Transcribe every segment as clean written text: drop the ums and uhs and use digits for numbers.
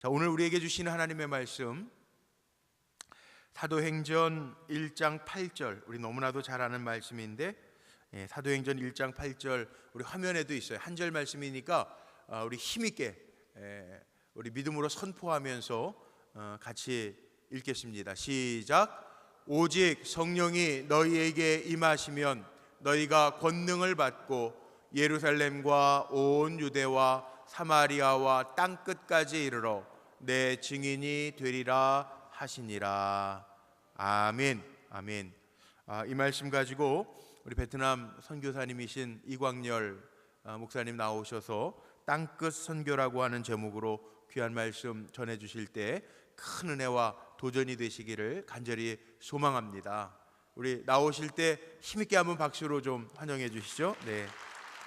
자, 오늘 우리에게 주시는 하나님의 말씀 사도행전 1장 8절, 우리 너무나도 잘 아는 말씀인데 사도행전 1장 8절 우리 화면에도 있어요. 한 절 말씀이니까 우리 힘있게 우리 믿음으로 선포하면서 같이 읽겠습니다. 시작. 오직 성령이 너희에게 임하시면 너희가 권능을 받고 예루살렘과 온 유대와 사마리아와 땅끝까지 이르러 내 증인이 되리라 하시니라. 아멘. 아멘. 이 말씀 가지고 우리 베트남 선교사님이신 이광열 목사님 나오셔서 땅끝 선교라고 하는 제목으로 귀한 말씀 전해주실 때 큰 은혜와 도전이 되시기를 간절히 소망합니다. 우리 나오실 때 힘있게 한번 박수로 좀 환영해 주시죠. 네,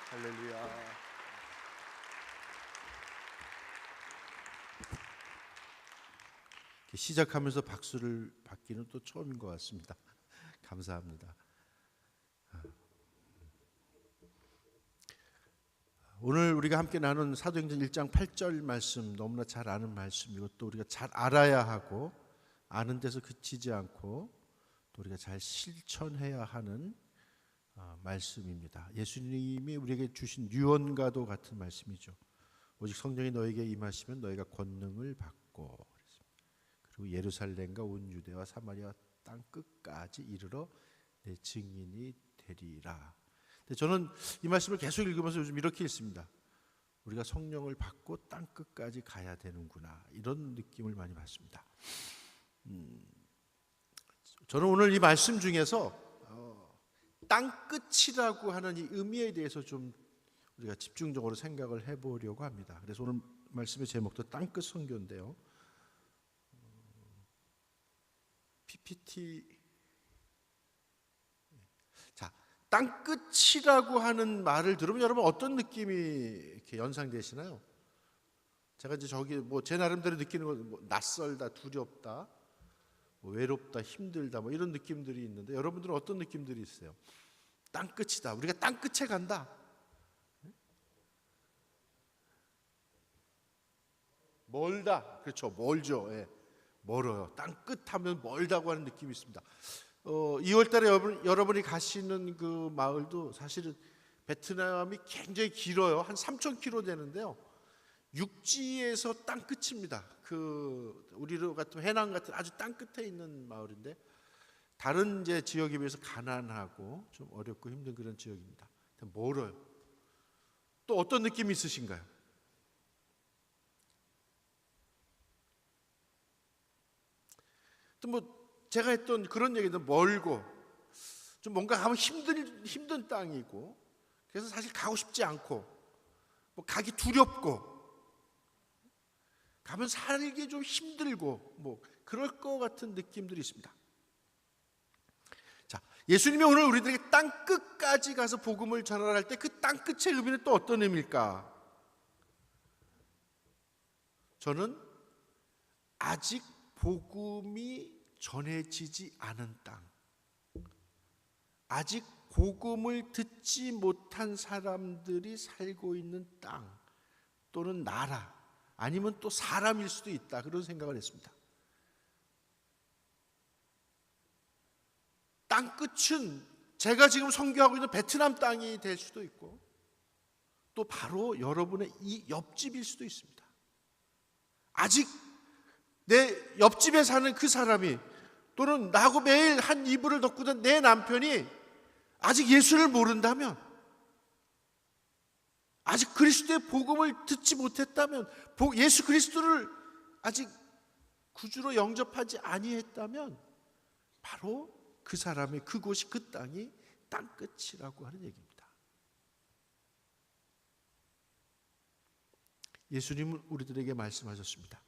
할렐루야. 시작하면서 박수를 받기는 또 처음인 것 같습니다. 감사합니다. 오늘 우리가 함께 나눈 사도행전 1장 8절 말씀, 너무나 잘 아는 말씀이고 또 우리가 잘 알아야 하고 아는 데서 그치지 않고 또 우리가 잘 실천해야 하는 말씀입니다. 예수님이 우리에게 주신 유언과도 같은 말씀이죠. 오직 성령이 너에게 임하시면 너희가 권능을 받고, 그리고 예루살렘과 온 유대와 사마리아 땅 끝까지 이르러 내 증인이 되리라. 저는 이 말씀을 계속 읽으면서 요즘 이렇게 읽습니다. 우리가 성령을 받고 땅 끝까지 가야 되는구나, 이런 느낌을 많이 받습니다. 저는 오늘 이 말씀 중에서 땅 끝이라고 하는 이 의미에 대해서 좀 우리가 집중적으로 생각을 해보려고 합니다. 그래서 오늘 말씀의 제목도 땅끝 선교인데요. PPT. 자, 땅끝이라고 하는 말을 들으면 여러분 어떤 느낌이 이렇게 연상되시나요? 제가 이제 제 나름대로 느끼는 건 낯설다, 두렵다, 외롭다, 힘들다, 이런 느낌들이 있는데 여러분들은 어떤 느낌들이 있어요? 땅끝이다. 우리가 땅끝에 간다. 멀다. 그렇죠. 멀죠. 예. 멀어요. 땅끝 하면 멀다고 하는 느낌이 있습니다. 2월 달에 여러분이 가시는 그 마을도 사실은 베트남이 굉장히 길어요. 한 3,000km 되는데요. 육지에서 땅끝입니다. 우리로 같은 해남 같은 아주 땅끝에 있는 마을인데 다른 이제 지역에 비해서 가난하고 좀 어렵고 힘든 그런 지역입니다. 멀어요. 또 어떤 느낌이 있으신가요? 또 제가 했던 그런 얘기도 멀고 좀 뭔가 가면 힘든 땅이고, 그래서 사실 가고 싶지 않고 가기 두렵고 가면 살기 좀 힘들고 그럴 것 같은 느낌들이 있습니다. 자, 예수님이 오늘 우리들에게 땅 끝까지 가서 복음을 전할 때 그 땅 끝의 의미는 또 어떤 의미일까? 저는 아직 복음이 전해지지 않은 땅, 아직 복음을 듣지 못한 사람들이 살고 있는 땅 또는 나라, 아니면 또 사람일 수도 있다, 그런 생각을 했습니다. 땅끝은 제가 지금 선교하고 있는 베트남 땅이 될 수도 있고 또 바로 여러분의 이 옆집일 수도 있습니다. 아직 내 옆집에 사는 그 사람이 또는 나하고 매일 한 이불을 덮고 있는 내 남편이 아직 예수를 모른다면, 아직 그리스도의 복음을 듣지 못했다면, 예수 그리스도를 아직 구주로 영접하지 아니했다면 바로 그 사람의 그곳이, 그 땅이 땅끝이라고 하는 얘기입니다. 예수님은 우리들에게 말씀하셨습니다.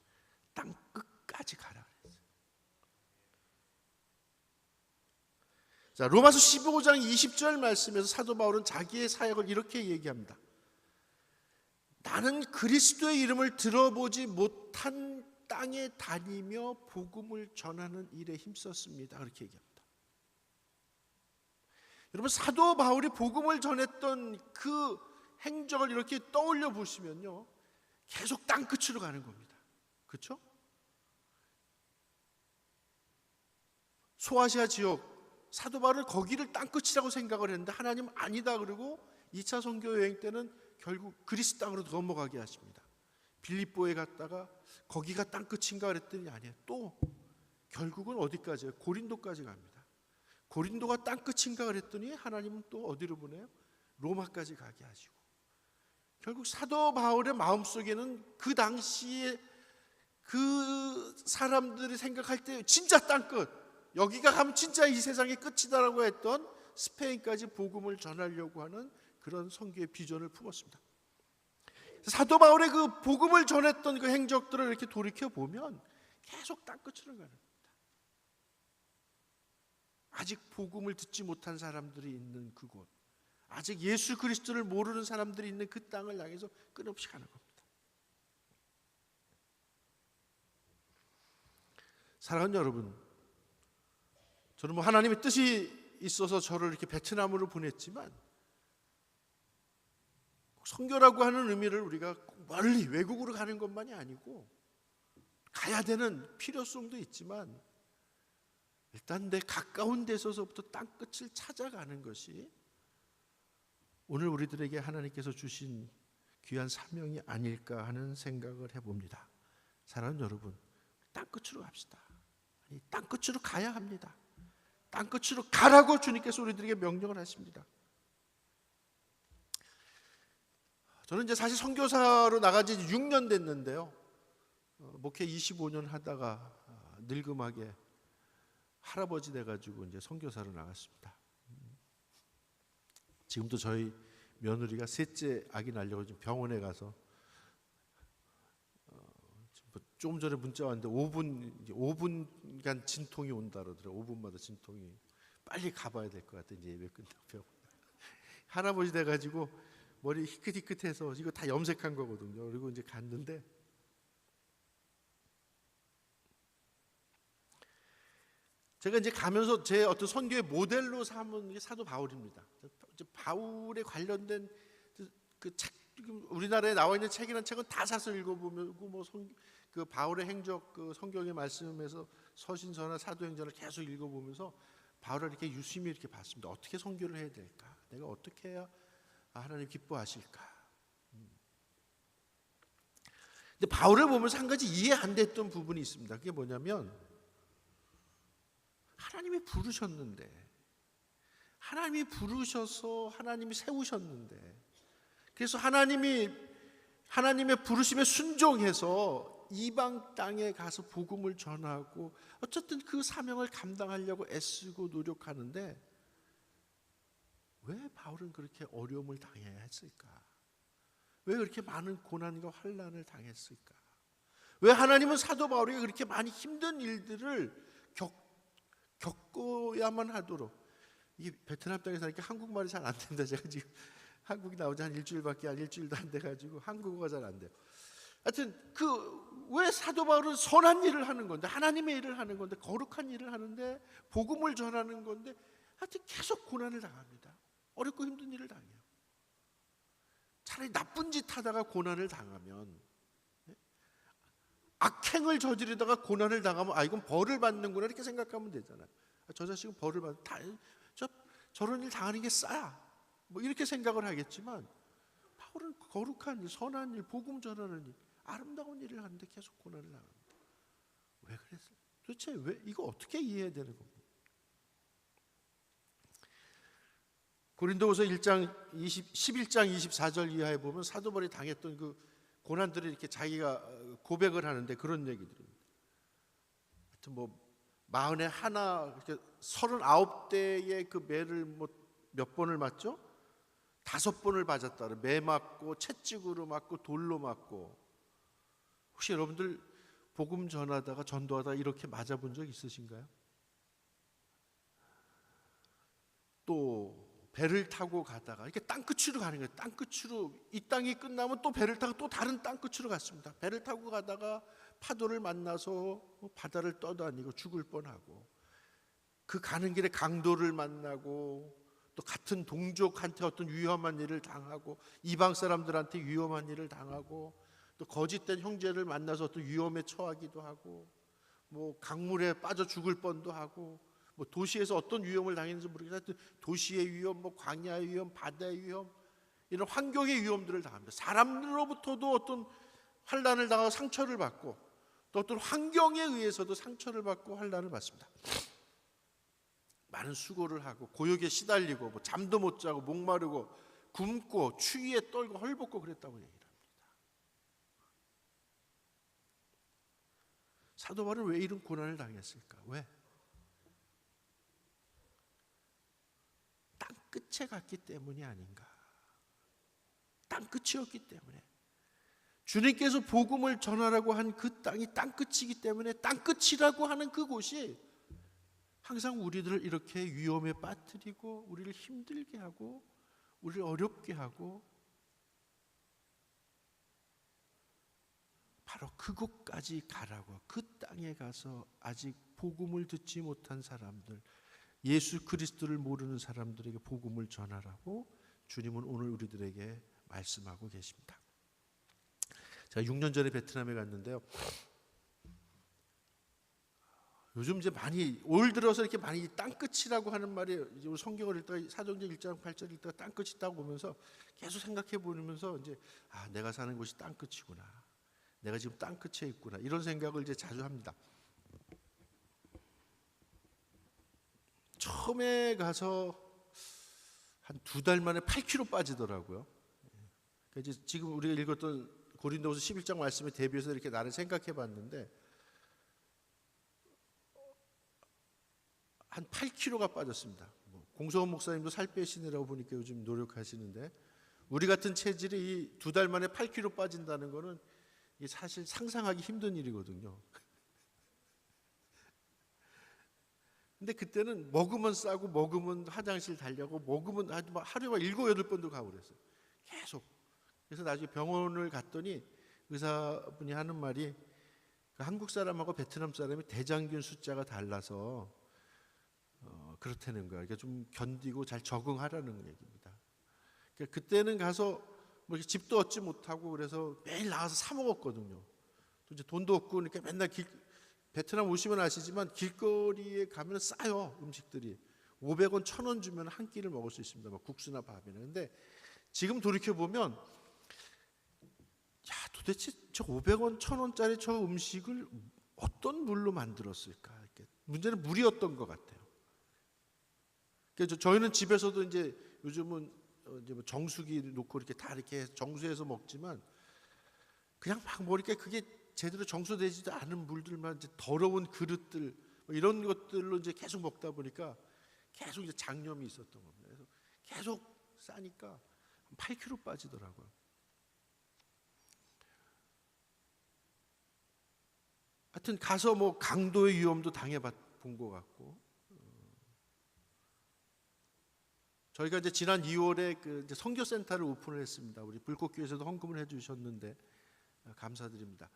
땅 끝까지 가라 그랬어요. 자, 로마서 15장 20절 말씀에서 사도 바울은 자기의 사역을 이렇게 얘기합니다. 나는 그리스도의 이름을 들어보지 못한 땅에 다니며 복음을 전하는 일에 힘썼습니다. 그렇게 얘기합니다. 여러분, 사도 바울이 복음을 전했던 그 행적을 이렇게 떠올려 보시면요, 계속 땅끝으로 가는 겁니다. 그렇죠? 소아시아 지역 사도 바울은 거기를 땅끝이라고 생각을 했는데 하나님은 아니다 그러고 2차 선교 여행 때는 결국 그리스 땅으로 넘어가게 하십니다. 빌립보에 갔다가 거기가 땅끝인가 그랬더니 아니에요. 또 결국은 어디까지요? 고린도까지 갑니다. 고린도가 땅끝인가 그랬더니 하나님은 또 어디로 보내요? 로마까지 가게 하시고, 결국 사도 바울의 마음속에는 그 당시에 그 사람들이 생각할 때 진짜 땅끝, 여기가 가면 진짜 이 세상의 끝이다라고 했던 스페인까지 복음을 전하려고 하는 그런 선교의 비전을 품었습니다. 사도 바울의 그 복음을 전했던 그 행적들을 이렇게 돌이켜 보면 계속 땅끝으로 가는 겁니다. 아직 복음을 듣지 못한 사람들이 있는 그곳, 아직 예수 그리스도를 모르는 사람들이 있는 그 땅을 향해서 끊임없이 가는 겁니다. 사랑하는 여러분, 저는 하나님의 뜻이 있어서 저를 이렇게 베트남으로 보냈지만 선교라고 하는 의미를 우리가 멀리 외국으로 가는 것만이 아니고 가야 되는 필요성도 있지만 일단 내 가까운 데서부터 땅끝을 찾아가는 것이 오늘 우리들에게 하나님께서 주신 귀한 사명이 아닐까 하는 생각을 해봅니다. 사랑하는 여러분, 땅끝으로 갑시다. 땅끝으로 가야 합니다. 땅끝으로 가라고 주님께서 우리들에게 명령을 하십니다. 저는 이제 사실 선교사로 나간 지 6년 됐는데요. 목회 25년 하다가 늙음하게 할아버지 돼가지고 이제 선교사로 나갔습니다. 지금도 저희 며느리가 셋째 아기 낳으려고 지금 병원에 가서 조금 전에 문자 왔는데 5분간 진통이 온다 그러더라고요. 5분마다 진통이. 빨리 가봐야 될 것 같아. 이제 예배 끝나고 병원. 할아버지 돼가지고 머리 희끗희끗해서 이거 다 염색한 거거든요. 그리고 이제 갔는데 제가 이제 가면서 제 어떤 선교의 모델로 삼은 게 사도 바울입니다. 바울에 관련된 그 책, 우리나라에 나와 있는 책이라는 책은 다 사서 읽어보면 그 바울의 행적, 그 성경의 말씀에서 서신서나 사도행전을 계속 읽어보면서 바울을 이렇게 유심히 이렇게 봤습니다. 어떻게 선교를 해야 될까? 내가 어떻게 해야 하나님 기뻐하실까? 근데 바울을 보면서 한 가지 이해 안 됐던 부분이 있습니다. 그게 뭐냐면 하나님이 부르셨는데, 하나님이 부르셔서 하나님이 세우셨는데, 그래서 하나님의 부르심에 순종해서 이방 땅에 가서 복음을 전하고 어쨌든 그 사명을 감당하려고 애쓰고 노력하는데 왜 바울은 그렇게 어려움을 당해야 했을까? 왜 그렇게 많은 고난과 환난을 당했을까? 왜 하나님은 사도 바울에게 그렇게 많이 힘든 일들을 겪어야만 하도록, 이게 베트남 땅에 사니까 한국말이 잘 안 된다. 제가 지금 한국이 나온 지 한 일주일도 안 돼가지고 한국어가 잘 안 돼요. 하여튼 왜 사도 바울은 선한 일을 하는 건데, 하나님의 일을 하는 건데, 거룩한 일을 하는데, 복음을 전하는 건데 하여튼 계속 고난을 당합니다. 어렵고 힘든 일을 당해요. 차라리 나쁜 짓 하다가 고난을 당하면, 악행을 저지르다가 고난을 당하면 이건 벌을 받는구나 이렇게 생각하면 되잖아요. 저 자식은 벌을 저런 일 당하는 게 싸야 뭐 이렇게 생각을 하겠지만, 바울은 거룩한 일, 선한 일, 복음 전하는 일, 아름다운 일을 하는데 계속 고난을 당합니다. 왜 그랬어요? 도대체 왜, 이거 어떻게 이해해야 되는 겁니까? 고린도후서 11장 24절 이하에 보면 사도 바울이 당했던 그 고난들을 이렇게 자기가 고백을 하는데 그런 얘기들입니다. 하여튼 41, 이렇게 39대의 그 매를 몇 번을 맞죠? 5번을 맞았다. 매 맞고 채찍으로 맞고 돌로 맞고. 혹시 여러분들 복음 전하다가 전도하다가 이렇게 맞아본 적 있으신가요? 또 배를 타고 가다가 이렇게 땅끝으로 가는 거예요. 땅끝으로, 이 땅이 끝나면 또 배를 타고 또 다른 땅끝으로 갔습니다. 배를 타고 가다가 파도를 만나서 바다를 떠다니고 죽을 뻔하고, 그 가는 길에 강도를 만나고, 또 같은 동족한테 어떤 위험한 일을 당하고, 이방 사람들한테 위험한 일을 당하고, 또 거짓된 형제를 만나서 또 위험에 처하기도 하고, 뭐 강물에 빠져 죽을 뻔도 하고, 뭐 도시에서 어떤 위험을 당했는지 모르겠는데 도시의 위험, 뭐 광야의 위험, 바다의 위험, 이런 환경의 위험들을 당합니다. 사람들로부터도 어떤 환난을 당하고 상처를 받고, 또 어떤 환경에 의해서도 상처를 받고 환난을 받습니다. 많은 수고를 하고 고역에 시달리고, 뭐 잠도 못 자고 목마르고 굶고 추위에 떨고 헐벗고 그랬다고 얘기를 합니다. 사도 바울은 왜 이런 고난을 당했을까? 왜? 땅 끝에 갔기 때문이 아닌가? 땅 끝이었기 때문에, 주님께서 복음을 전하라고 한 그 땅이 땅 끝이기 때문에, 땅 끝이라고 하는 그곳이 항상 우리들을 이렇게 위험에 빠뜨리고, 우리를 힘들게 하고, 우리를 어렵게 하고, 바로 그곳까지 가라고, 그 땅에 가서 아직 복음을 듣지 못한 사람들, 예수 그리스도를 모르는 사람들에게 복음을 전하라고 주님은 오늘 우리들에게 말씀하고 계십니다. 제가 6년 전에 베트남에 갔는데요, 요즘 이제 많이 올 들어서 이렇게 많이 땅끝이라고 하는 말이, 이제 성경을 읽다가 사도행전 1장 8절 읽다가 땅끝이 있다고 보면서 계속 생각해 보면서 이제 내가 사는 곳이 땅끝이구나, 내가 지금 땅끝에 있구나, 이런 생각을 이제 자주 합니다. 처음에 가서 한 2달 만에 8kg 빠지더라고요. 그러니까 이제 지금 우리가 읽었던 고린도후서 11장 말씀에 대비해서 이렇게 나를 생각해 봤는데, 한 8kg가 빠졌습니다. 공성원 목사님도 살 빼시느라고 보니까 요즘 노력하시는데, 우리 같은 체질이 이 2달 만에 8kg 빠진다는 거는 이게 사실 상상하기 힘든 일이거든요. 근데 그때는 먹으면 싸고, 먹으면 화장실 달려고, 먹으면 하루에 7, 8번도 가고 그랬어요. 계속. 그래서 나중에 병원을 갔더니 의사분이 하는 말이, 한국 사람하고 베트남 사람이 대장균 숫자가 달라서 그렇다는 거야. 그러니까 좀 견디고 잘 적응하라는 얘기입니다. 그러니까 그때는 가서 뭐 집도 얻지 못하고 그래서 매일 나가서 사 먹었거든요. 또 이제 돈도 없고, 그러니까 맨날 베트남 오시면 아시지만 길거리에 가면 싸요, 음식들이. 500원, 1,000원 주면 한 끼를 먹을 수 있습니다. 뭐 국수나 밥이나. 근데 지금 돌이켜 보면, 도대체 저 500원, 1,000원짜리 저 음식을 어떤 물로 만들었을까? 이렇게 문제는 물이었던 것 같아요. 그래서 저희는 집에서도 이제 요즘은 이제 뭐 정수기 놓고 이렇게 다 이렇게 정수해서 먹지만, 그냥 막 뭐 이렇게 그게 제대로 정수되지도 않은 물들만, 이제 더러운 그릇들, 뭐 이런 것들로 이제 계속 먹다 보니까 계속 이제 장염이 있었던 겁니다. 그래서 계속 싸니까 8kg 빠지더라고요. 하여튼 가서 뭐 강도의 위험도 당해본 것 같고, 저희가 이제 지난 2월에 그 이제 선교센터를 오픈을 했습니다. 우리 불꽃교회에서도 헌금을 해주셨는데 감사드립니다.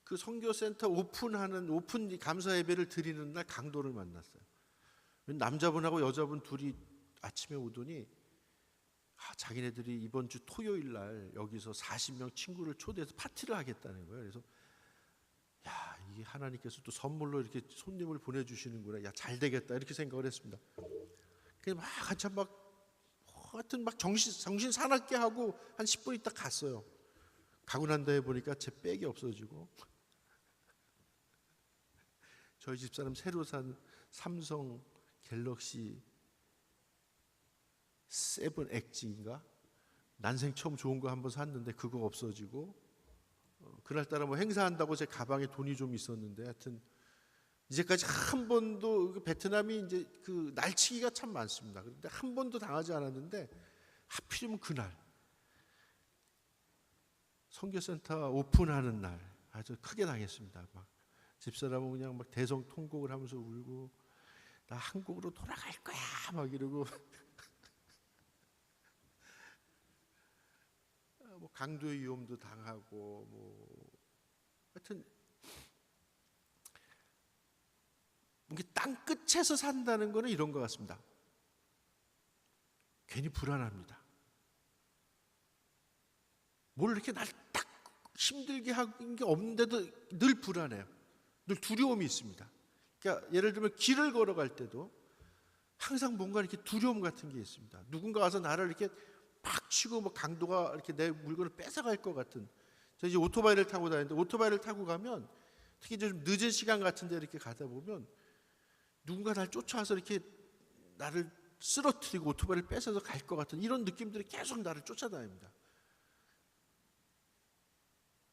그 선교센터 오픈 감사 예배를 드리는 날 강도를 만났어요. 남자분하고 여자분 둘이 아침에 오더니 자기네들이 이번 주 토요일 날 여기서 40명 친구를 초대해서 파티를 하겠다는 거예요. 그래서 이게 하나님께서 또 선물로 이렇게 손님을 보내주시는구나, 잘 되겠다, 이렇게 생각을 했습니다. 그냥 한참 하여튼 정신 사납게 하고 한 10분 있다 갔어요. 가고 난 다음에 보니까 제 백이 없어지고, 저희 집사람 새로 산 삼성 갤럭시 7 엑지인가, 난생 처음 좋은 거 한번 샀는데 그거 없어지고, 그날따라 뭐 행사한다고 제 가방에 돈이 좀 있었는데, 하여튼 이제까지 한 번도, 베트남이 이제 그 날치기가 참 많습니다. 그런데 한 번도 당하지 않았는데, 하필이면 그날 선교센터 오픈하는 날 아주 크게 당했습니다. 막 집사람은 그냥 막 대성통곡을 하면서 울고, 나 한국으로 돌아갈 거야 막 이러고 뭐 강도의 위험도 당하고, 뭐 하여튼 이게 땅 끝에서 산다는 거는 이런 것 같습니다. 괜히 불안합니다. 뭘 이렇게 날 딱 힘들게 하는 게 없는데도 늘 불안해요. 늘 두려움이 있습니다. 그러니까 예를 들면 길을 걸어갈 때도 항상 뭔가 이렇게 두려움 같은 게 있습니다. 누군가 와서 나를 이렇게 팍 치고 뭐 강도가 이렇게 내 물건을 뺏어갈 것 같은. 저 이제 오토바이를 타고 다니는데 오토바이를 타고 가면 특히 좀 늦은 시간 같은데 이렇게 가다 보면 누군가 날 쫓아와서 이렇게 나를 쓰러뜨리고 오토바이를 뺏어서 갈 것 같은 이런 느낌들이 계속 나를 쫓아다닙니다.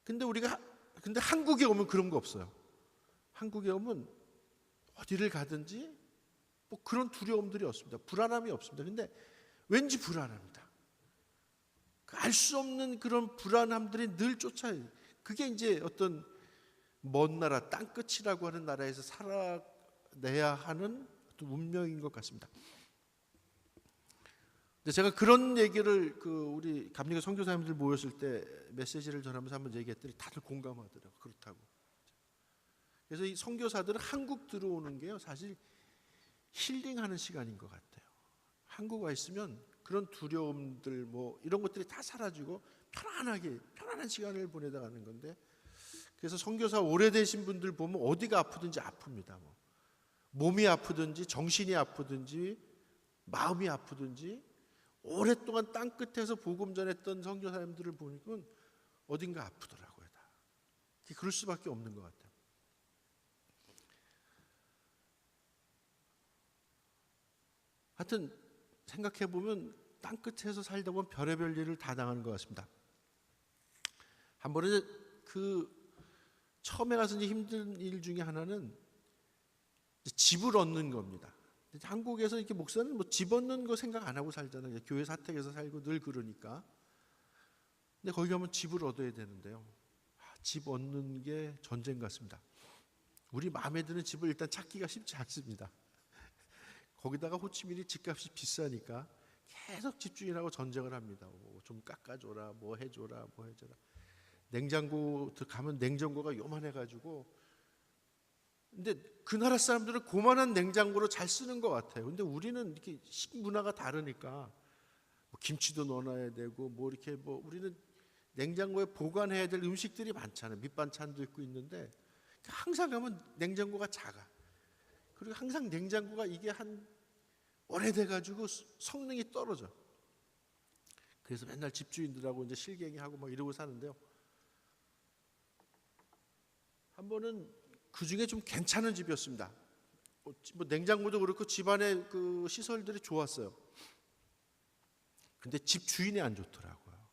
근데 한국에 오면 그런 거 없어요. 한국에 오면 어디를 가든지 뭐 그런 두려움들이 없습니다. 불안함이 없습니다. 근데 왠지 불안합니다. 알 수 없는 그런 불안함들이 늘 쫓아요. 그게 이제 어떤 먼 나라, 땅끝이라고 하는 나라에서 살아내야 하는 어떤 운명인 것 같습니다. 근데 제가 그런 얘기를 우리 감리교 선교사님들 모였을 때 메시지를 전하면서 한번 얘기했더니 다들 공감하더라고요. 그렇다고. 그래서 이 선교사들은 한국 들어오는 게요, 사실 힐링하는 시간인 것 같아요. 한국 와 있으면 그런 두려움들 뭐 이런 것들이 다 사라지고 편안한 시간을 보내다 가는 건데, 그래서 선교사 오래되신 분들 보면 어디가 아프든지 아픕니다. 뭐 몸이 아프든지 정신이 아프든지 마음이 아프든지 오랫동안 땅 끝에서 복음 전했던 선교사님들을 보니까 어딘가 아프더라고요. 다. 그럴 수밖에 없는 것 같아요. 하여튼 생각해 보면 땅 끝에서 살다 보면 별의별 일을 다 당하는 것 같습니다. 한 번은 처음에 가서 이제 힘든 일 중에 하나는 집을 얻는 겁니다. 한국에서 이렇게 목사는 뭐 집 얻는 거 생각 안 하고 살잖아요. 교회 사택에서 살고 늘 그러니까. 근데 거기 가면 집을 얻어야 되는데요. 집 얻는 게 전쟁 같습니다. 우리 마음에 드는 집을 일단 찾기가 쉽지 않습니다. 거기다가 호치민이 집값이 비싸니까 계속 집주인하고 전쟁을 합니다. 좀 깎아줘라, 뭐 해줘라. 냉장고 가면 냉장고가 요만해가지고, 근데 그 나라 사람들은 고만한 냉장고로 잘 쓰는 것 같아요. 근데 우리는 이렇게 식문화가 다르니까 뭐 김치도 넣어놔야 되고 뭐 이렇게 뭐 우리는 냉장고에 보관해야 될 음식들이 많잖아요. 밑반찬도 있고 있는데 항상 가면 냉장고가 작아. 그리고 항상 냉장고가 이게 오래돼가지고 성능이 떨어져. 그래서 맨날 집주인들하고 이제 실갱이하고 막 이러고 사는데요. 한 번은 그 중에 좀 괜찮은 집이었습니다. 뭐 냉장고도 그렇고 집안의 그 시설들이 좋았어요. 근데 집 주인이 안 좋더라고요.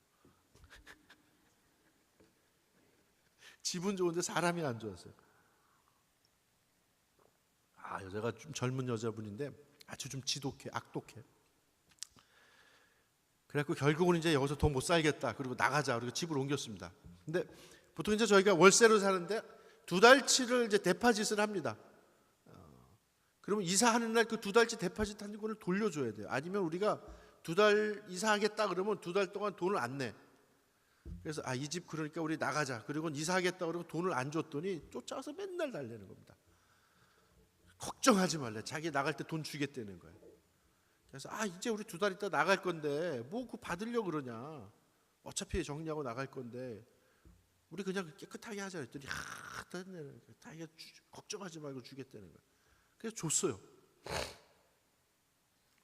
집은 좋은데 사람이 안 좋았어요. 여자가 좀 젊은 여자분인데 아주 좀 지독해, 악독해. 그래갖고 결국은 이제 여기서 더 못 살겠다. 그리고 나가자. 그리고 집을 옮겼습니다. 근데 보통 이제 저희가 월세로 사는데 2달치를 이제 데파짓을 합니다. 그러면 이사하는 날 그 2달치 데파짓 한 거를 돌려줘야 돼요. 아니면 우리가 2달 이사하겠다 그러면 2달 동안 돈을 안 내. 그래서 이 집 그러니까 우리 나가자. 그리고 이사하겠다 그러고 돈을 안 줬더니 쫓아와서 맨날 달래는 겁니다. 걱정하지 말래. 자기 나갈 때 돈 주겠다는 거예요. 그래서 이제 우리 2달 있다 나갈 건데 뭐 그거 받으려고 그러냐. 어차피 정리하고 나갈 건데 우리 그냥 깨끗하게 하자 했더니 자기가 걱정하지 말고 주겠다는 거예요. 그래서 줬어요.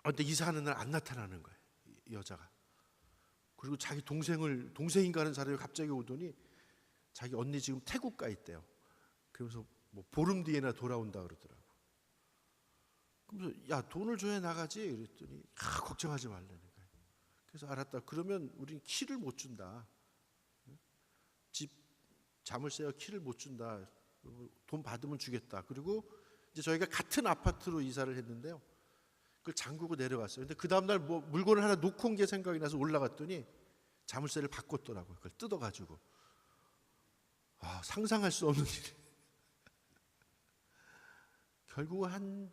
근데 이사하는 날 안 나타나는 거예요. 이 여자가. 그리고 자기 동생인가 하는 사람이 갑자기 오더니 자기 언니 지금 태국 가 있대요. 그러면서 뭐 보름 뒤에나 돌아온다 그러더라고. 그래서 야 돈을 줘야 나가지 그랬더니 걱정하지 말라는 거예요. 그래서 알았다. 그러면 우린 키를 못 준다. 집 자물쇠와 키를 못 준다. 돈 받으면 주겠다. 그리고 이제 저희가 같은 아파트로 이사를 했는데요. 그걸 잠그고 내려갔어요. 근데 그 다음날 뭐 물건을 하나 놓고 온 게 생각이 나서 올라갔더니 자물쇠를 바꿨더라고요. 그걸 뜯어가지고. 상상할 수 없는 일이. 결국 한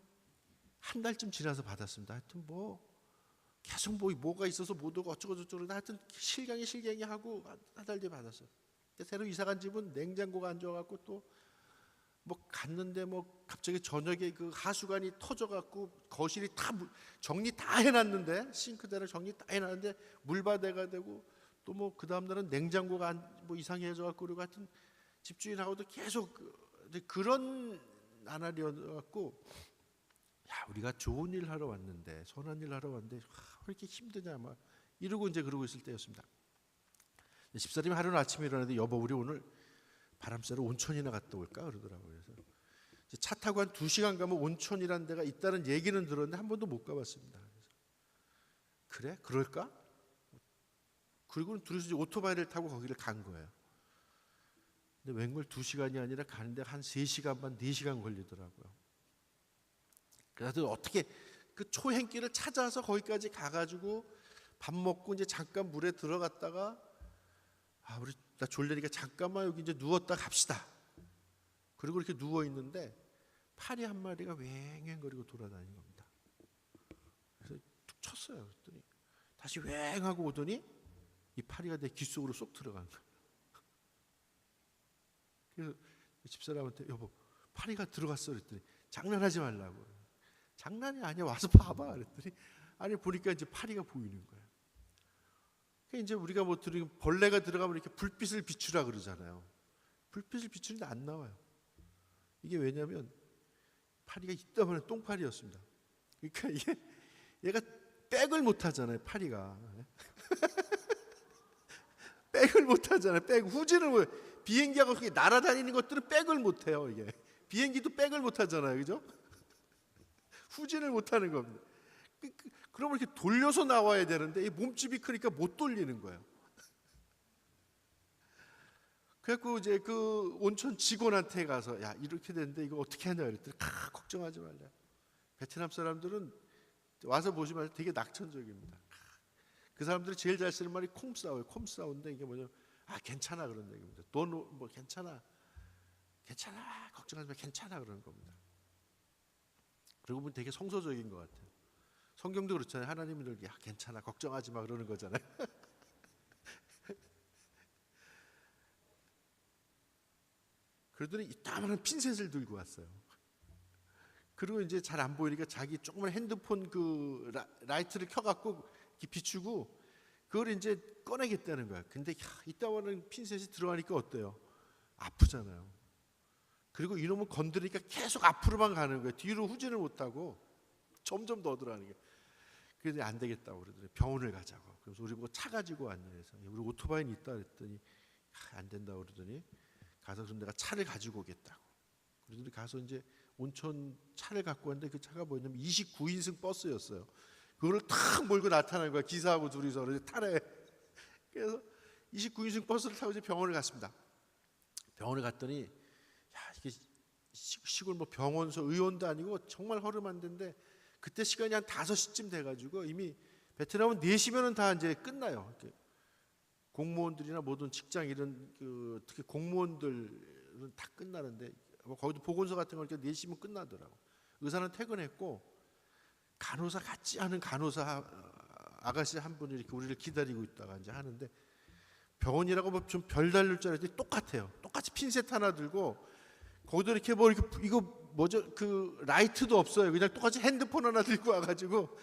달쯤 지나서 받았습니다. 하여튼 계속 뭐가 있어서 못 오고 어쩌고저쩌고 하여튼 실갱이 하고 한 달 뒤에 받았어요. 새로 이사간 집은 냉장고가 안 좋아갖고 또 갔는데 갑자기 저녁에 그 하수관이 터져갖고 거실이 다 정리 다 해놨는데 싱크대를 정리 다 해놨는데 물바다가 되고 또 뭐 그 다음 날은 냉장고가 뭐 이상해져 갖고 그리고 하여튼 집주인하고도 계속 그런 나날이어 갖고 야, 우리가 좋은 일 하러 왔는데 선한 일 하러 왔는데 왜 이렇게 힘드냐 막 이러고 이제 그러고 있을 때였습니다. 집사람이 하루는 아침에 일어나는데 여보 우리 오늘 바람 쐬러 온천이나 갔다 올까 그러더라고요. 그래서 차 타고 한 2시간 가면 온천이라는 데가 있다는 얘기는 들었는데 한 번도 못 가봤습니다. 그래? 그럴까? 그리고 둘이서 이제 오토바이를 타고 거기를 간 거예요. 근데 웬걸 2시간이 아니라 가는데 한 3시간 반 4시간 걸리더라고요. 그래서 어떻게 그 초행길을 찾아서 거기까지 가가지고 밥 먹고 이제 잠깐 물에 들어갔다가 우리 나 졸려니까 잠깐만 여기 이제 누웠다 갑시다. 그리고 이렇게 누워 있는데 파리 한 마리가 왱왱거리고 돌아다니는 겁니다. 그래서 툭 쳤어요. 그랬더니 다시 왱하고 오더니 이 파리가 내 귀 속으로 쏙 들어간 거예요. 그래서 집사람한테 여보 파리가 들어갔어 그랬더니 장난하지 말라고. 장난이 아니야 와서 봐봐 그랬더니 아니 보니까 이제 파리가 보이는 거예요. 그러니까 이제 우리가 뭐 벌레가 들어가면 이렇게 불빛을 비추라 그러잖아요. 불빛을 비추는데 안 나와요. 이게 왜냐하면 파리가 이따만한 똥파리였습니다. 그러니까 이게 얘가 백을 못 하잖아요. 파리가 백을 못 하잖아요. 백 후진을 못. 비행기하고 그렇게 날아다니는 것들은 백을 못 해요. 이게 비행기도 백을 못 하잖아요, 그죠? 후진을 못 하는 겁니다. 그러면 이렇게 돌려서 나와야 되는데 이 몸집이 크니까 못 돌리는 거예요. 그래갖고 이제 그 온천 직원한테 가서 야 이렇게 됐는데 이거 어떻게 하냐 그랬더니 걱정하지 말라. 베트남 사람들은 와서 보시면 되게 낙천적입니다. 그 사람들이 제일 잘 쓰는 말이 콤싸워요. 콤싸운데 이게 뭐냐면 괜찮아 그런 얘기입니다. 돈 뭐 괜찮아 걱정하지 마 괜찮아 그러는 겁니다. 그리고 보면 되게 성서적인 것 같아요. 성경도 그렇잖아요. 하나님은 이렇게 괜찮아 걱정하지 마 그러는 거잖아요. 그러더니 이따만한 핀셋을 들고 왔어요. 그리고 이제 잘 안 보이니까 자기 조그만 핸드폰 그 라이트를 켜갖고 이렇게 비추고 그걸 이제 꺼내겠다는 거야. 근데 이따만한 핀셋이 들어가니까 어때요? 아프잖아요. 그리고 이놈은 건드리니까 계속 앞으로만 가는 거예요. 뒤로 후진을 못하고 점점 더 들어가는 거예요. 그래서 안 되겠다고 그러더니 병원을 가자고. 그래서 우리 뭐 차 가지고 왔냐 해서 우리 오토바이는 있다 그랬더니 안 된다고 그러더니 가서 그럼 내가 차를 가지고 오겠다고. 그러더니 가서 이제 온천 차를 갖고 왔는데 그 차가 뭐냐면 29인승 버스였어요. 그거를 탁 몰고 나타나는 거야. 기사하고 둘이서 타래. 그래서 29인승 버스를 타고 이제 병원을 갔습니다. 병원을 갔더니 이게 시골 뭐 병원서 의원도 아니고 정말 허름한 데인데 그때 시간이 한 5시쯤 돼가지고 이미 베트남은 4시면은 다 이제 끝나요. 공무원들이나 모든 직장 이런 특히 공무원들은 다 끝나는데 거기도 보건소 같은 거 이렇게 4시면 끝나더라고. 의사는 퇴근했고 간호사 같지 않은 간호사 아가씨 한 분이 이렇게 우리를 기다리고 있다가 이제 하는데 병원이라고 뭐 좀 별다를 줄 알았더니 똑같아요. 똑같이 핀셋 하나 들고 거기도 이렇게 뭐 이렇게 이거 뭐죠? 그 라이트도 없어요. 그냥 똑같이 핸드폰 하나 들고 와가지고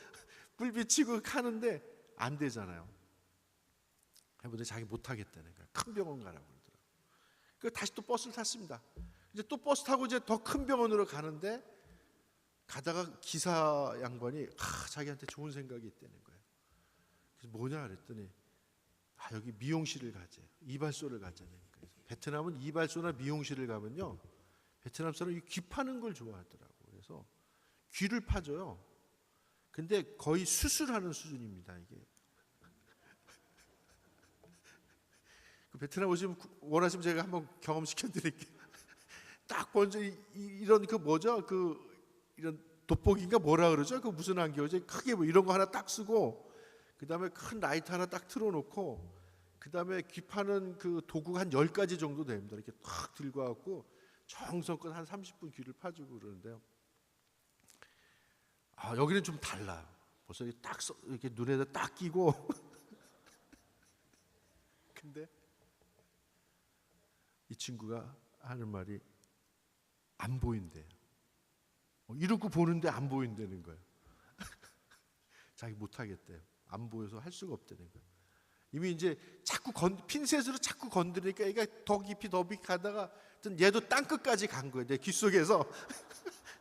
불 비치고 하는데 안 되잖아요. 해보더니 자기 못 하겠다는 거야. 큰 병원 가라고 그러더라고요. 그래서 다시 또 버스를 탔습니다. 이제 또 버스 타고 이제 더 큰 병원으로 가는데 가다가 기사 양반이 자기한테 좋은 생각이 있다는 거예요. 그래서 뭐냐 그랬더니 여기 미용실을 가재. 이발소를 가자는 거예요. 베트남은 이발소나 미용실을 가면요. 베트남 사람이 귀 파는 걸 좋아하더라고요. 그래서 귀를 파줘요. 근데 거의 수술하는 수준입니다. 이게. 그 베트남 오시면 원하시면 제가 한번 경험시켜 드릴게요. 딱 먼저 이런 그 뭐죠? 이런 돋보기인가 뭐라 그러죠? 그 무슨 안경이죠? 크게 뭐 이런 거 하나 딱 쓰고 그다음에 큰 라이트 하나 딱 틀어놓고 그다음에 귀 파는 그 도구가 한 10가지 정도 됩니다. 이렇게 탁 들고 와갖고 정성껏 한 30분 귀를 파주고 그러는데요. 여기는 좀 달라요. 벌써 이렇게 눈에다 딱 끼고 근데 이 친구가 하는 말이 안 보인대요. 이러고 보는데 안 보인다는 거예요. 자기 못하겠대요. 안 보여서 할 수가 없다는 거예요. 이미 이제 자꾸 핀셋으로 자꾸 건드리니까 얘가 더 깊이 가다가 얘도 땅 끝까지 간 거예요. 내 귀 속에서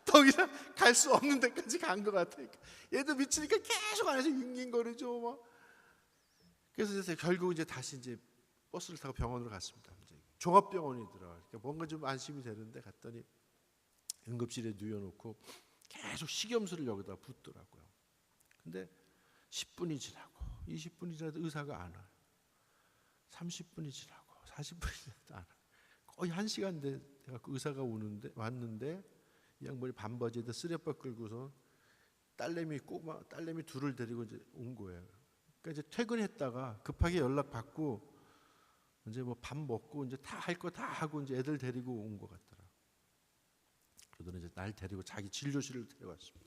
더 이상 갈 수 없는 데까지 간 것 같으니까 얘도 미치니까 계속 안에서 윙윙거리죠. 막. 그래서 이제 결국 이제 다시 이제 버스를 타고 병원으로 갔습니다. 이제 종합병원이 들어가니까 뭔가 좀 안심이 되는데 갔더니 응급실에 누워놓고 계속 식염수를 여기다 붓더라고요. 근데 10분이 지나고 20분이 지나도 의사가 안 와요. 30분이 지나고 40분이 지나도 안 와요. 거의 1시간 돼갖고 의사가 왔는데 이 양반이 반바지에다 쓰레빠 끌고서 딸내미 둘을 데리고 이제 온 거예요. 그러니까 이제 퇴근했다가 급하게 연락 받고 이제 뭐 밥 먹고 이제 다 할 거 다 하고 이제 애들 데리고 온 것 같더라. 그러더니 이제 날 데리고 자기 진료실을 데려왔습니다.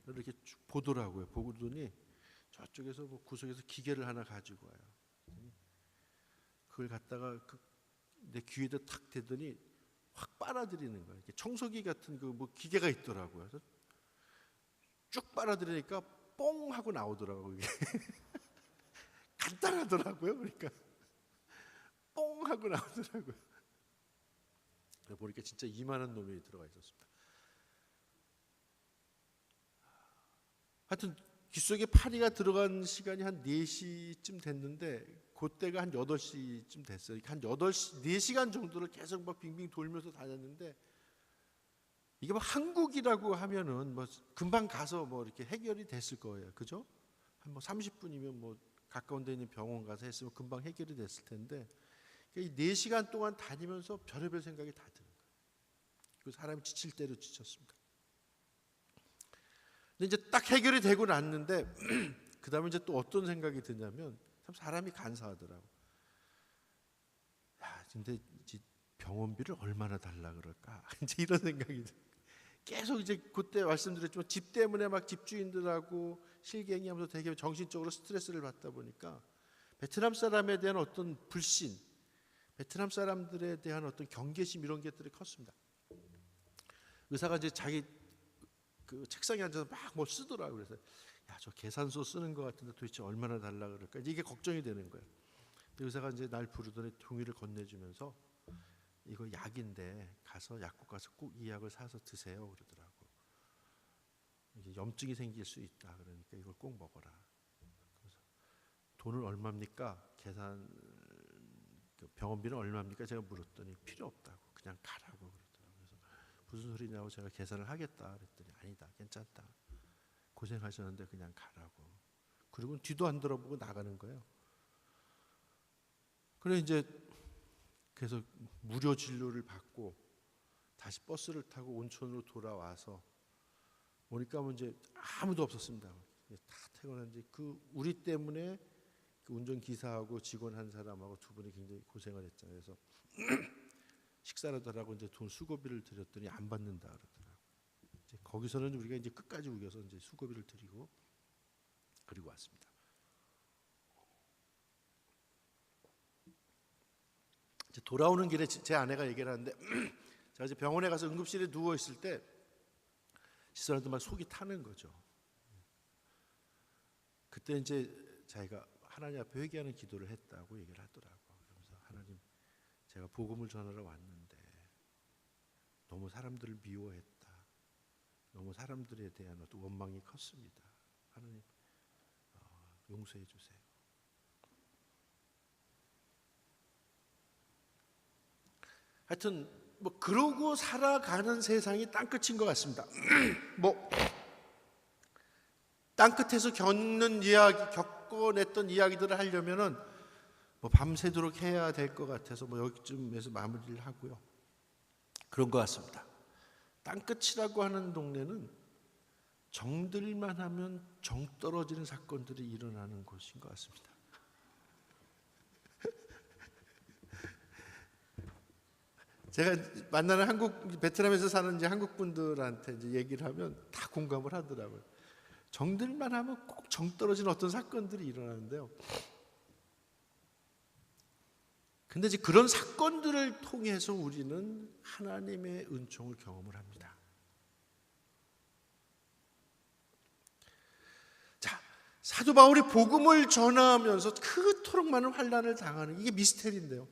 이렇게 쭉 보더라고요. 보더니 저쪽에서 뭐 구석에서 기계를 하나 가지고 와요. 그걸 갖다가 내 귀에다 탁 대더니 확 빨아들이는 거예요. 이렇게 청소기 같은 그 뭐 기계가 있더라고요. 그래서 쭉 빨아들이니까 뽕 하고 나오더라고요. 이게 간단하더라고요. 그러니까 뽕 하고 나오더라고요. 보니까 진짜 이만한 놈이 들어가 있었습니다. 하여튼 귓속에 파리가 들어간 시간이 한 4시쯤 됐는데 그때가 한 8시쯤 됐어요. 한 4시간 정도를 계속 막 빙빙 돌면서 다녔는데 이게 뭐 한국이라고 하면은 뭐 금방 가서 뭐 이렇게 해결이 됐을 거예요. 그죠? 한 뭐 30분이면 뭐 가까운 데 있는 병원 가서 했으면 금방 해결이 됐을 텐데 이 4시간 동안 다니면서 별의별 생각이 다 드는 거예요. 그 사람이 지칠 대로 지쳤습니다. 근데 이제 딱 해결이 되고 났는데 그 다음에 이제 또 어떤 생각이 드냐면 참 사람이 간사하더라고. 야, 근데 병원비를 얼마나 달라 그럴까? 이제 이런 생각이 들어요. 계속 이제 그때 말씀드렸지만 집 때문에 막 집주인들하고 실갱이하면서 되게 정신적으로 스트레스를 받다 보니까 베트남 사람에 대한 어떤 불신, 베트남 사람들에 대한 어떤 경계심 이런 것들이 컸습니다. 의사가 이제 자기 그 책상에 앉아서 막 뭐 쓰더라고요. 그래서 야, 저 계산서 쓰는 것 같은데 도대체 얼마나 달라 그럴까? 이게 걱정이 되는 거예요. 의사가 이제 날 부르더니 종이를 건네주면서 이거 약인데 가서 약국 가서 꼭 이 약을 사서 드세요 그러더라고. 이게 염증이 생길 수 있다. 그러니까 이걸 꼭 먹어라. 그래서 돈은 얼마입니까? 병원비는 얼마입니까? 제가 물었더니 필요 없다고 그냥 가라고 그러더라고요. 그래서 무슨 소리냐고 제가 계산을 하겠다 그랬더니 아니다 괜찮다. 고생하셨는데 그냥 가라고. 그리고 뒤도 안 돌아보고 나가는 거예요. 그래 이제 그래서 무료 진료를 받고 다시 버스를 타고 온천으로 돌아와서 오니까 뭐 이제 아무도 없었습니다. 다 퇴근한지 우리 때문에 그 운전기사하고 직원 한 사람하고 두 분이 굉장히 고생을 했잖아요. 그래서 식사라도 하라고 이제 돈 수고비를 드렸더니 안 받는다 그러더라고요. 이제 거기서는 우리가 이제 끝까지 우겨서 이제 수고비를 드리고 그리고 왔습니다. 이제 돌아오는 길에 제 아내가 얘기를 하는데 제가 이제 병원에 가서 응급실에 누워 있을 때 시선한테 막 속이 타는 거죠. 그때 이제 자기가 하나님 앞에 회개하는 기도를 했다고 얘기를 하더라고. 그러면서 하나님, 제가 복음을 전하러 왔는데 너무 사람들을 미워했다. 너무 사람들에 대한 어떤 원망이 컸습니다. 하나님 용서해 주세요. 하여튼 뭐 그러고 살아가는 세상이 땅끝인 것 같습니다. 뭐 땅끝에서 겪어냈던 이야기들을 하려면은 뭐 밤새도록 해야 될 것 같아서 뭐 여기쯤에서 마무리를 하고요. 그런 것 같습니다. 땅끝이라고 하는 동네는 정들만 하면 정 떨어지는 사건들이 일어나는 곳인 것 같습니다. 제가 만나는 베트남에서 사는 이제 한국 분들한테 이제 얘기를 하면 다 공감을 하더라고요. 정들만 하면 꼭 정 떨어지는 어떤 사건들이 일어나는데요. 근데 이제 그런 사건들을 통해서 우리는 하나님의 은총을 경험을 합니다. 자, 사도 바울이 복음을 전하면서 그토록 많은 환난을 당하는 이게 미스테리인데요.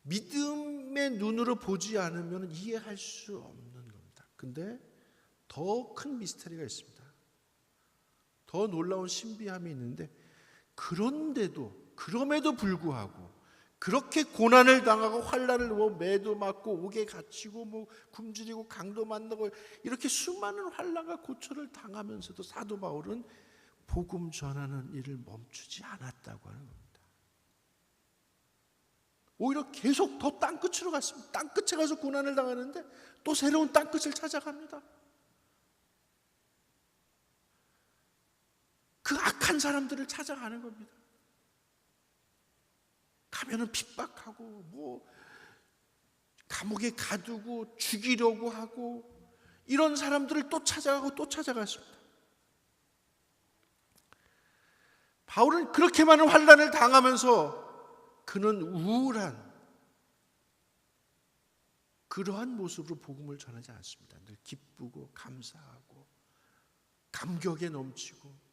믿음의 눈으로 보지 않으면 이해할 수 없는 겁니다. 근데 더 큰 미스테리가 있습니다. 더 놀라운 신비함이 있는데, 그럼에도 불구하고 그렇게 고난을 당하고 환난을 매도 맞고 옥에 갇히고 굶주리고 강도 만나고 이렇게 수많은 환난과 고초를 당하면서도 사도 바울은 복음 전하는 일을 멈추지 않았다고 하는 겁니다. 오히려 계속 더 땅끝으로 갔습니다. 땅끝에 가서 고난을 당하는데 또 새로운 땅끝을 찾아갑니다. 그 악한 사람들을 찾아가는 겁니다. 가면은 핍박하고 감옥에 가두고 죽이려고 하고 이런 사람들을 또 찾아가고 또 찾아갔습니다. 바울은 그렇게 많은 환난을 당하면서 그는 우울한 그러한 모습으로 복음을 전하지 않습니다. 늘 기쁘고 감사하고 감격에 넘치고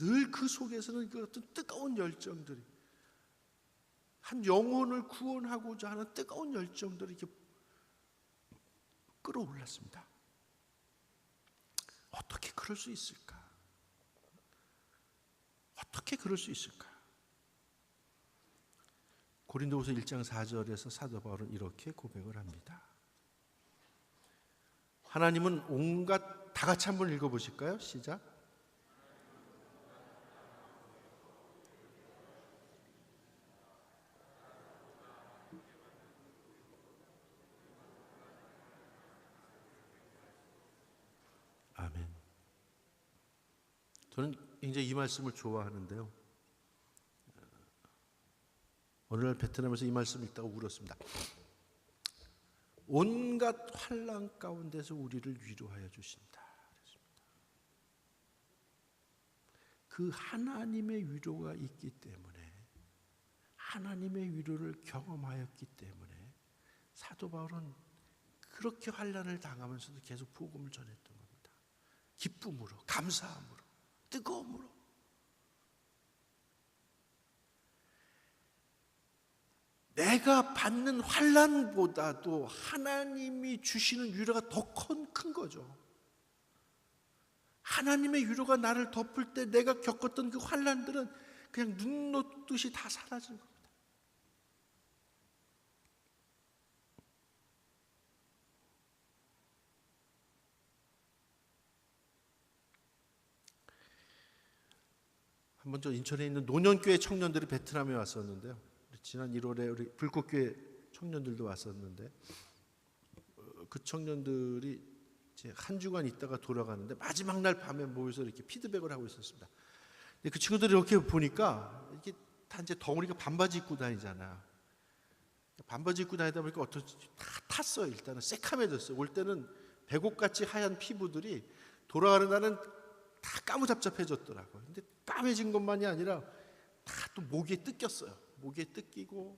늘 그 속에서는 그 어떤 뜨거운 열정들이, 한 영혼을 구원하고자 하는 뜨거운 열정들이 이렇게 끌어올랐습니다. 어떻게 그럴 수 있을까? 어떻게 그럴 수 있을까? 고린도후서 1장 4절에서 사도 바울은 이렇게 고백을 합니다. 하나님은 온갖, 다 같이 한번 읽어보실까요? 시작. 아멘. 저는 굉장히 이 말씀을 좋아하는데요. 어느 날 베트남에서 이 말씀을 읽다가 울었습니다. 온갖 환난 가운데서 우리를 위로하여 주신다. 그 하나님의 위로가 있기 때문에, 하나님의 위로를 경험하였기 때문에 사도 바울은 그렇게 환난을 당하면서도 계속 복음을 전했던 겁니다. 기쁨으로, 감사함으로, 뜨거움으로. 내가 받는 환난보다도 하나님이 주시는 위로가 더 큰 거죠. 하나님의 위로가 나를 덮을 때 내가 겪었던 그 환난들은 그냥 눈 녹듯이 다 사라지는 겁니다. 한번 저 인천에 있는 노년교회 청년들이 베트남에 왔었는데요. 지난 1월에 우리 불꽃교회 청년들도 왔었는데, 그 청년들이 이제 한 주간 있다가 돌아가는데 마지막 날 밤에 모여서 이렇게 피드백을 하고 있었습니다. 근데 그 친구들이 이렇게 보니까 이게 다 이제 덩어리가 반바지 입고 다니잖아. 반바지 입고 다니다 보니까 어떻게 다 탔어요. 일단은 새카매졌어요. 올 때는 백옥같이 하얀 피부들이 돌아가는 날은 다 까무잡잡해졌더라고요. 근데 까매진 것만이 아니라 다 또 목에 뜯겼어요. 목에 뜯기고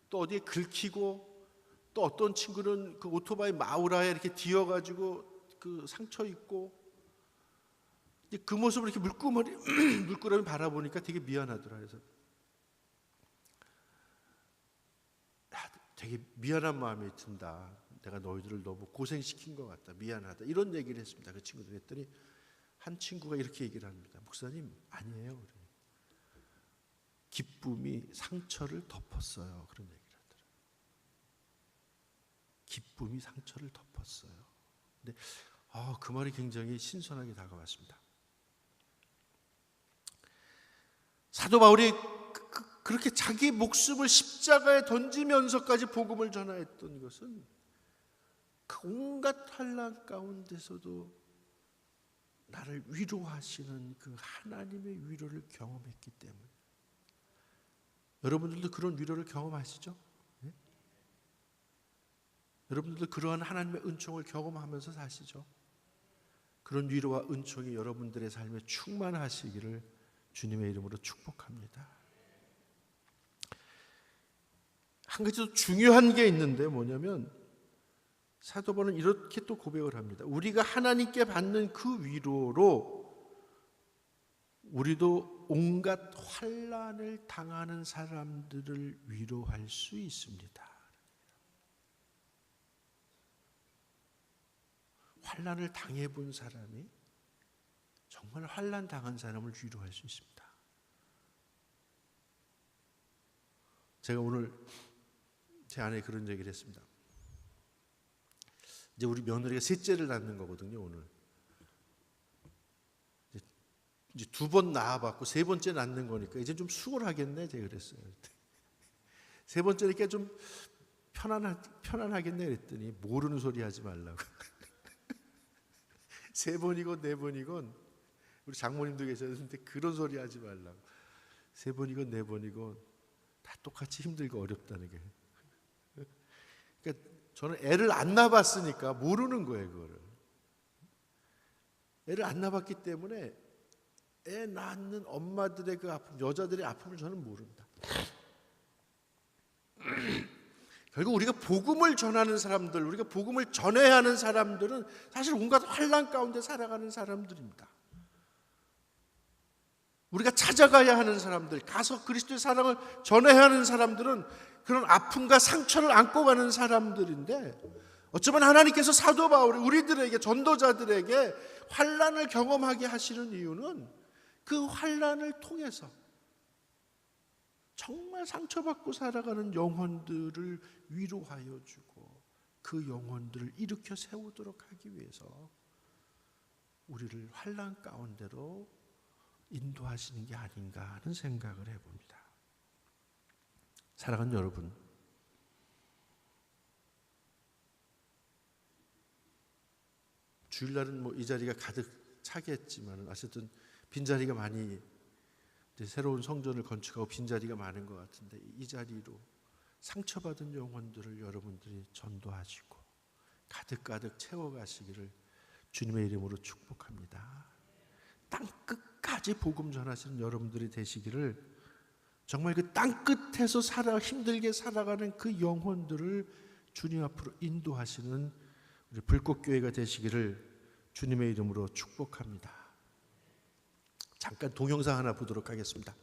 또 어디에 긁히고, 또 어떤 친구는 그 오토바이 마우라에 이렇게 뒤어가지고 그 상처 입고, 그 모습을 이렇게 물끄러미 바라보니까 되게 미안하더라. 그래서 되게 미안한 마음이 든다. 내가 너희들을 너무 고생시킨 것 같다. 미안하다. 이런 얘기를 했습니다. 그 친구들이 했더니 한 친구가 이렇게 얘기를 합니다. 목사님, 아니에요. 기쁨이 상처를 덮었어요. 그런 얘기를 하더라고요. 기쁨이 상처를 덮었어요. 근데 그 말이 굉장히 신선하게 다가왔습니다. 사도 바울이 그렇게 자기 목숨을 십자가에 던지면서까지 복음을 전하였던 것은 그 온갖 환난 가운데서도 나를 위로하시는 그 하나님의 위로를 경험했기 때문에. 여러분들도 그런 위로를 경험하시죠? 네? 여러분들도 그러한 하나님의 은총을 경험하면서 사시죠? 그런 위로와 은총이 여러분들의 삶에 충만하시기를 주님의 이름으로 축복합니다. 한 가지 더 중요한 게 있는데 뭐냐면, 사도 바울은 이렇게 또 고백을 합니다. 우리가 하나님께 받는 그 위로로 우리도 온갖 환난을 당하는 사람들을 위로할 수 있습니다. 환난을 당해본 사람이 정말 환난 당한 사람을 위로할 수 있습니다. 제가 오늘 제 아내에 그런 얘기를 했습니다. 이제 우리 며느리가 셋째를 낳는 거거든요. 오늘 이제 2번 낳아봤고 3번째 낳는 거니까 이제 좀 수월하겠네. 제가 그랬어요. 3번째니까 좀 편안하겠네 그랬더니 모르는 소리 하지 말라고. 3번이건 4번이건 우리 장모님도 계셨는데 그런 소리 하지 말라고. 3번이건 4번이건 다 똑같이 힘들고 어렵다는 게. 그러니까 저는 애를 안 낳아봤으니까 모르는 거예요, 그거를. 애를 안 낳아봤기 때문에 애 낳는 엄마들의 그 아픔, 여자들의 아픔을 저는 모릅니다. 결국 우리가 복음을 전하는 사람들, 우리가 복음을 전해야 하는 사람들은 사실 온갖 환난 가운데 살아가는 사람들입니다. 우리가 찾아가야 하는 사람들, 가서 그리스도의 사랑을 전해야 하는 사람들은 그런 아픔과 상처를 안고 가는 사람들인데, 어쩌면 하나님께서 사도 바울이 우리들에게, 전도자들에게 환난을 경험하게 하시는 이유는 그 환난을 통해서 정말 상처받고 살아가는 영혼들을 위로하여 주고 그 영혼들을 일으켜 세우도록 하기 위해서 우리를 환난 가운데로 인도하시는 게 아닌가 하는 생각을 해봅니다. 사랑하는 여러분, 주일날은 뭐 이 자리가 가득 차겠지만 어쨌든 빈자리가 많이, 새로운 성전을 건축하고 빈자리가 많은 것 같은데 이 자리로 상처받은 영혼들을 여러분들이 전도하시고 가득가득 채워가시기를 주님의 이름으로 축복합니다. 땅끝까지 복음 전하시는 여러분들이 되시기를, 정말 그 땅끝에서 힘들게 살아가는 그 영혼들을 주님 앞으로 인도하시는 우리 불꽃교회가 되시기를 주님의 이름으로 축복합니다. 잠깐 동영상 하나 보도록 하겠습니다.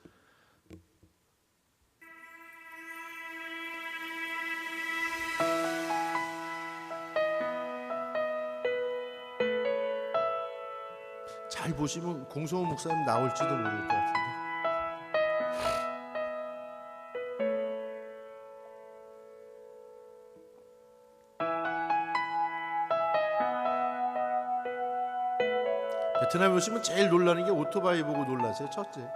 잘 보시면 공성호 목사님 나올지도 모를 것 같은데. 베트남에 오시면 제일 놀라는 게 오토바이 보고 놀라세요. 첫째,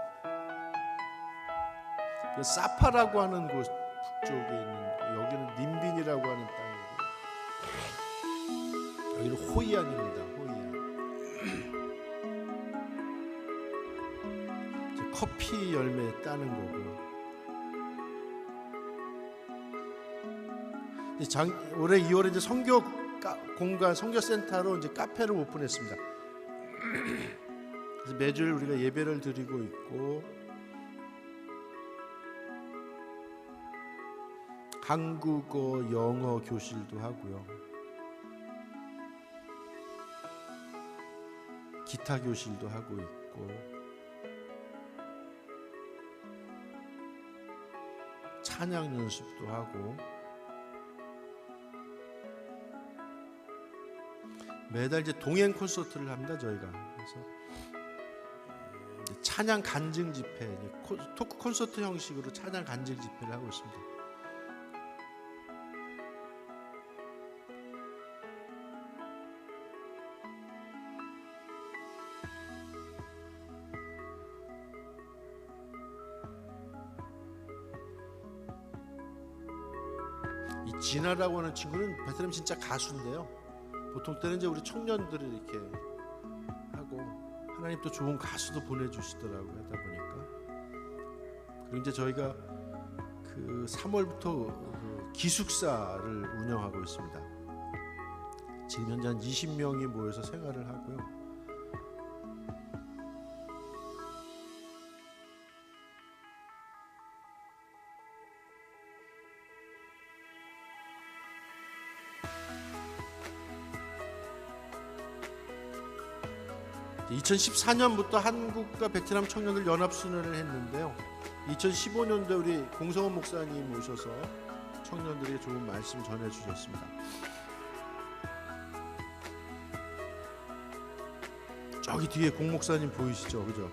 그 사파라고 하는 곳 북쪽에 있는, 여기는 님빈이라고 하는 땅이고 여기는 호이안입니다. 호이안. 커피 열매 따는 거고, 올해 2월에 이제 선교 공간, 선교센터로 이제 카페를 오픈했습니다. 그래서 매주일 우리가 예배를 드리고 있고, 한국어, 영어 교실도 하고요, 기타 교실도 하고 있고, 찬양 연습도 하고, 매달 이제 동행 콘서트를 합니다. 저희가 그래서 찬양 간증 집회, 토크 콘서트 형식으로 찬양 간증 집회를 하고 있습니다. 이 진아라고 하는 친구는 베트남 진짜 가수인데요. 보통 때는 이제 우리 청년들을 이렇게 하고, 하나님 또 좋은 가수도 보내주시더라고요. 하다 보니까. 그리고 이제 저희가 그 3월부터 그 기숙사를 운영하고 있습니다. 지금 현재 한 20명이 모여서 생활을 하고요. 2014년부터 한국과 베트남 청년들 연합순회를 했는데요. 2015년도에 우리 공성원 목사님 오셔서 청년들에게 좋은 말씀 전해주셨습니다. 저기 뒤에 공 목사님 보이시죠? 그죠?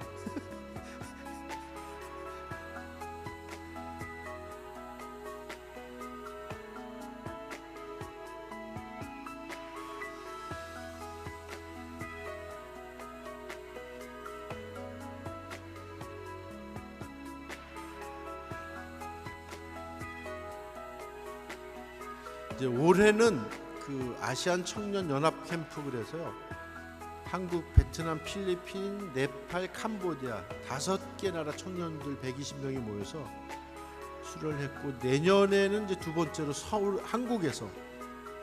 이제 올해는 그 아시안 청년 연합 캠프 그래서요. 한국, 베트남, 필리핀, 네팔, 캄보디아 5개 나라 청년들 120명이 모여서 수료를 했고, 내년에는 이제 두 번째로 서울, 한국에서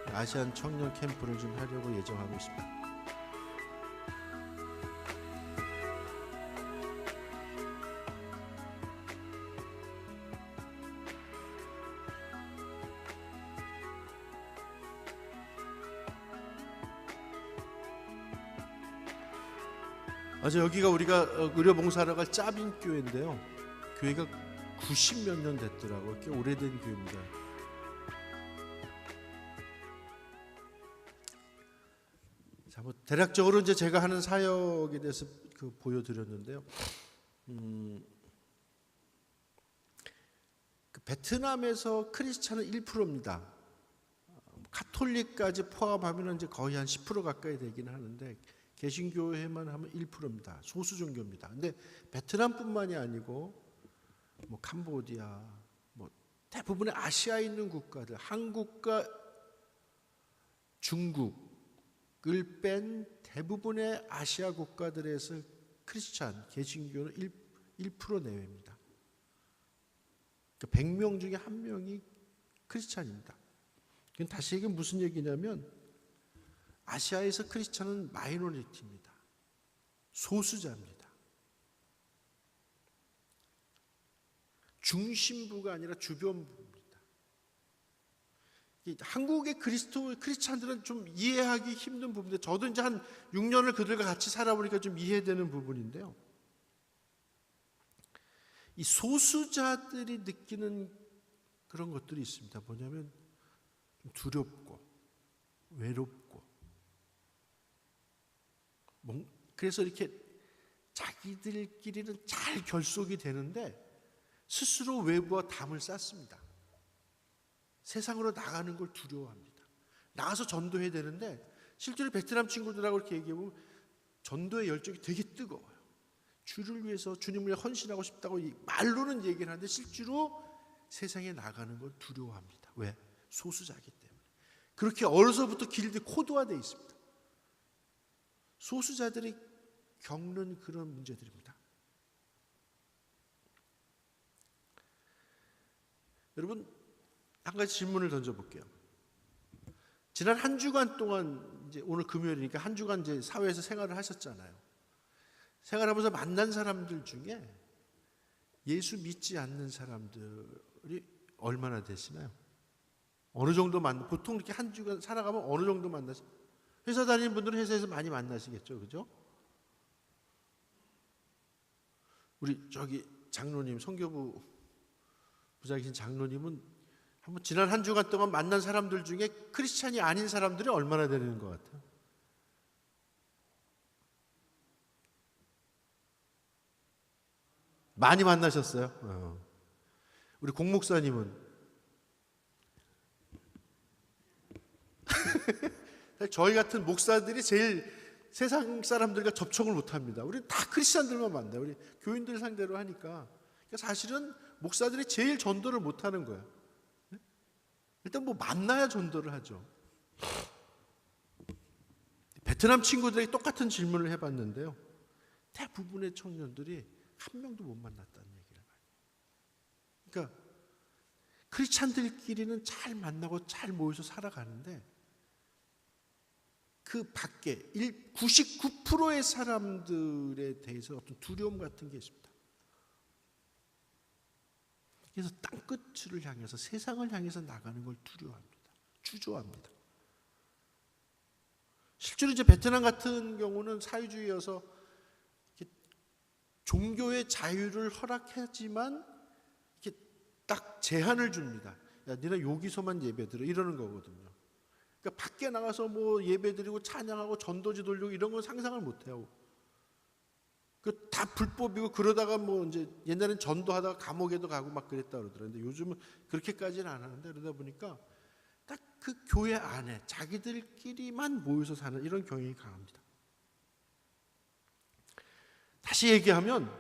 아시안 청년 캠프를 좀 하려고 예정하고 있습니다. 아주 여기가 우리가 의료봉사를 갈 짜빈교회인데요. 교회가 90몇 년 됐더라고요. 꽤 오래된 교회입니다. 자, 뭐 대략적으로 이제 제가 하는 사역에 대해서 보여드렸는데요. 베트남에서 크리스찬은 1%입니다. 카톨릭까지 포함하면 이제 거의 한 10% 가까이 되긴 하는데, 개신교회만 하면 1%입니다. 소수 종교입니다. 근데 베트남뿐만이 아니고 뭐 캄보디아, 뭐 대부분의 아시아에 있는 국가들, 한국과 중국을 뺀 대부분의 아시아 국가들에서 크리스찬, 개신교는 1% 내외입니다. 그러니까 100명 중에 1명이 크리스찬입니다. 다시 이게 무슨 얘기냐면, 아시아에서 크리스찬은 마이너리티입니다. 소수자입니다. 중심부가 아니라 주변부입니다. 한국의 크리스찬들은 좀 이해하기 힘든 부분인데, 저도 이제 한 6년을 그들과 같이 살아보니까 좀 이해되는 부분인데요. 이 소수자들이 느끼는 그런 것들이 있습니다. 뭐냐면 좀 두렵고 외롭고, 그래서 이렇게 자기들끼리는 잘 결속이 되는데 스스로 외부와 담을 쌓습니다. 세상으로 나가는 걸 두려워합니다. 나가서 전도해야 되는데, 실제로 베트남 친구들하고 이렇게 얘기해보면 전도의 열정이 되게 뜨거워요. 주를 위해서 주님을 위해 헌신하고 싶다고 말로는 얘기를 하는데 실제로 세상에 나가는 걸 두려워합니다. 왜? 소수자이기 때문에. 그렇게 어려서부터 길들이 코드화되어 있습니다. 소수자들이 겪는 그런 문제들입니다. 여러분, 한 가지 질문을 던져볼게요. 지난 한 주간 동안, 이제 오늘 금요일이니까 한 주간 이제 사회에서 생활을 하셨잖아요. 생활하면서 만난 사람들 중에 예수 믿지 않는 사람들이 얼마나 되시나요? 어느 정도 보통 이렇게 한 주간 살아가면 어느 정도 만나시나요? 회사 다니는 분들은 회사에서 많이 만나시겠죠, 그죠? 우리 저기 장로님, 선교부 부장이신 장로님은 한번 지난 한 주간 동안 만난 사람들 중에 크리스찬이 아닌 사람들이 얼마나 되는 것 같아요? 많이 만나셨어요? 우리 공 목사님은 저희 같은 목사들이 제일 세상 사람들과 접촉을 못합니다. 우리 다 크리스찬들만 만나요. 우리 교인들 상대로 하니까. 그러니까 사실은 목사들이 제일 전도를 못하는 거예요. 일단 뭐 만나야 전도를 하죠. 베트남 친구들에게 똑같은 질문을 해봤는데요. 대부분의 청년들이 한 명도 못 만났다는 얘기를 해요. 그러니까 크리스찬들끼리는 잘 만나고 잘 모여서 살아가는데, 그 밖에 99%의 사람들에 대해서 어떤 두려움 같은 게 있습니다. 그래서 땅끝을 향해서, 세상을 향해서 나가는 걸 두려워합니다. 주저합니다. 실제로 이제 베트남 같은 경우는 사회주의여서 종교의 자유를 허락하지만 이렇게 딱 제한을 줍니다. 야, 니네 여기서만 예배드려 이러는 거거든요. 그러니까 밖에 나가서 뭐 예배드리고 찬양하고 전도지 돌리고 이런 건 상상을 못 해요. 그 다 불법이고, 그러다가 뭐 이제 옛날엔 전도하다가 감옥에도 가고 막 그랬다 그러더라고요. 근데 요즘은 그렇게까지는 안 하는데, 그러다 보니까 딱 그 교회 안에 자기들끼리만 모여서 사는 이런 경향이 강합니다. 다시 얘기하면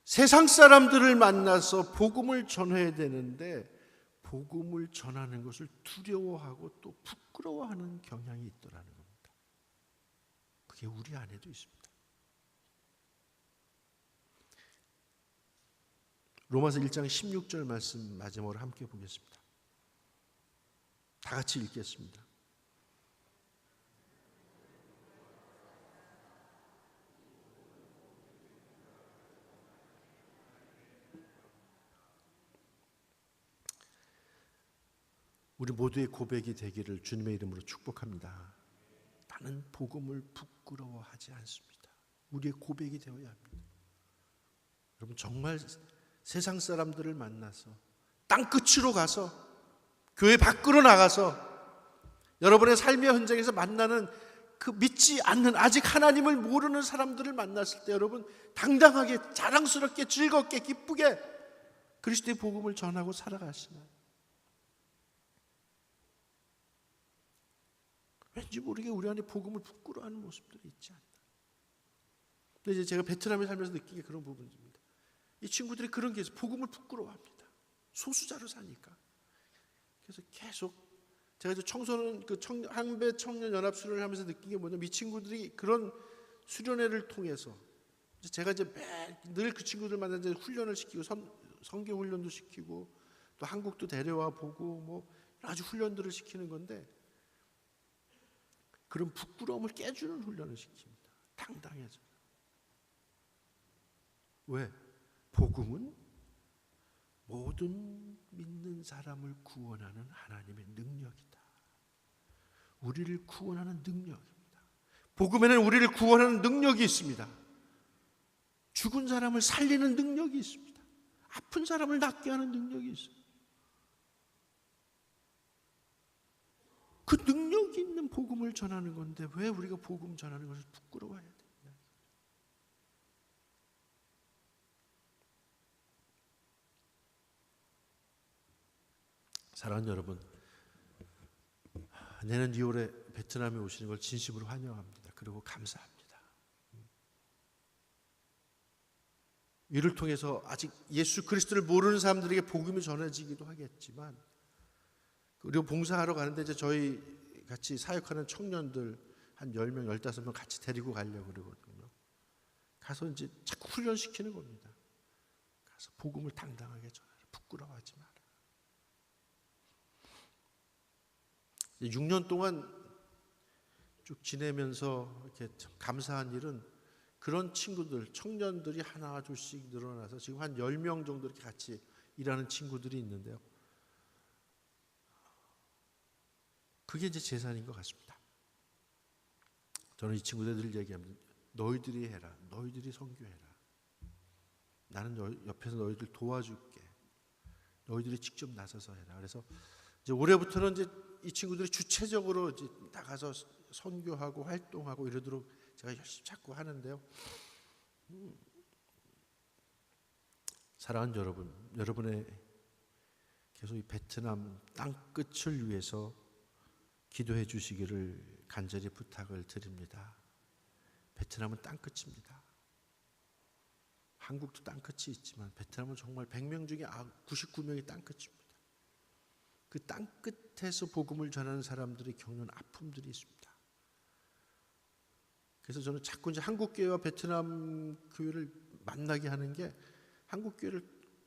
세상 사람들을 만나서 복음을 전해야 되는데 복음을 전하는 것을 두려워하고 또 부끄러워하는 경향이 있더라는 겁니다. 그게 우리 안에도 있습니다. 로마서 1장 16절 말씀 마지막으로 함께 보겠습니다. 다 같이 읽겠습니다. 우리 모두의 고백이 되기를 주님의 이름으로 축복합니다. 나는 복음을 부끄러워하지 않습니다. 우리의 고백이 되어야 합니다. 여러분, 정말 세상 사람들을 만나서 땅 끝으로 가서 교회 밖으로 나가서 여러분의 삶의 현장에서 만나는 그 믿지 않는, 아직 하나님을 모르는 사람들을 만났을 때 여러분 당당하게 자랑스럽게 즐겁게 기쁘게 그리스도의 복음을 전하고 살아가시나요? 왠지 모르게 우리 안에 복음을 부끄러워하는 모습들이 있지 않나. 근데 이제 제가 베트남에 살면서 느낀 게 그런 부분입니다. 이 친구들이 그런 게 있어요. 복음을 부끄러워합니다. 소수자로 사니까. 그래서 계속 제가 청소년 한배 청년 연합 수련을 하면서 느낀 게 뭐냐면, 이 친구들이 그런 수련회를 통해서 제가 이제 늘 그 친구들 만나서 훈련을 시키고 선교 훈련도 시키고 또 한국도 데려와 보고 뭐 아주 훈련들을 시키는 건데, 그런 부끄러움을 깨주는 훈련을 시킵니다. 당당해져. 왜? 복음은 모든 믿는 사람을 구원하는 하나님의 능력이다. 우리를 구원하는 능력입니다. 복음에는 우리를 구원하는 능력이 있습니다. 죽은 사람을 살리는 능력이 있습니다. 아픈 사람을 낫게 하는 능력이 있습니다. 그 능력이 있는 복음을 전하는 건데 왜 우리가 복음 전하는 것을 부끄러워해야 되냐. 사랑하는 여러분, 내년 2월에 베트남에 오시는 걸 진심으로 환영합니다. 그리고 감사합니다. 이를 통해서 아직 예수 그리스도를 모르는 사람들에게 복음이 전해지기도 하겠지만, 그리고 봉사하러 가는데 이제 저희 같이 사역하는 청년들 한 10명, 15명 같이 데리고 가려고 그러거든요. 가서 이제 자꾸 훈련시키는 겁니다. 가서 복음을 당당하게 전하라. 부끄러워하지 마라. 6년 동안 쭉 지내면서 이렇게 참 감사한 일은, 그런 친구들, 청년들이 하나 둘씩 늘어나서 지금 한 10명 정도 이렇게 같이 일하는 친구들이 있는데요. 그게 이제 재산인 것 같습니다. 저는 이 친구들 늘 얘기합니다. 너희들이 해라. 너희들이 선교해라. 나는 옆에서 너희들 도와줄게. 너희들이 직접 나서서 해라. 그래서 이제 올해부터는 이제 이 친구들이 주체적으로 이제 나가서 선교하고 활동하고 이러도록 제가 열심히 자꾸 하는데요. 사랑하는 여러분, 여러분의 계속 이 베트남 땅 끝을 위해서 기도해 주시기를 간절히 부탁을 드립니다. 베트남은 땅 끝입니다. 한국도 땅 끝이 있지만 베트남은 정말 100명 중에 99명이 땅 끝입니다. 그 땅 끝에서 복음을 전하는 사람들이 겪는 아픔들이 있습니다. 그래서 저는 자꾸 이제 한국 교회와 베트남 교회를 만나게 하는 게, 한국 교회를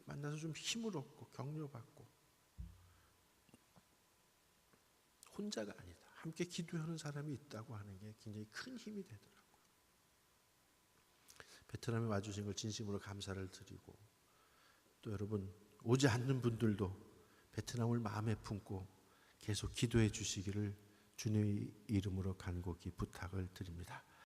만나서 좀 힘을 얻고 격려받고, 혼자가 아니다, 함께 기도하는 사람이 있다고 하는 게 굉장히 큰 힘이 되더라고요. 베트남에 와주신 걸 진심으로 감사를 드리고, 또 여러분 오지 않는 분들도 베트남을 마음에 품고 계속 기도해 주시기를 주님의 이름으로 간곡히 부탁을 드립니다.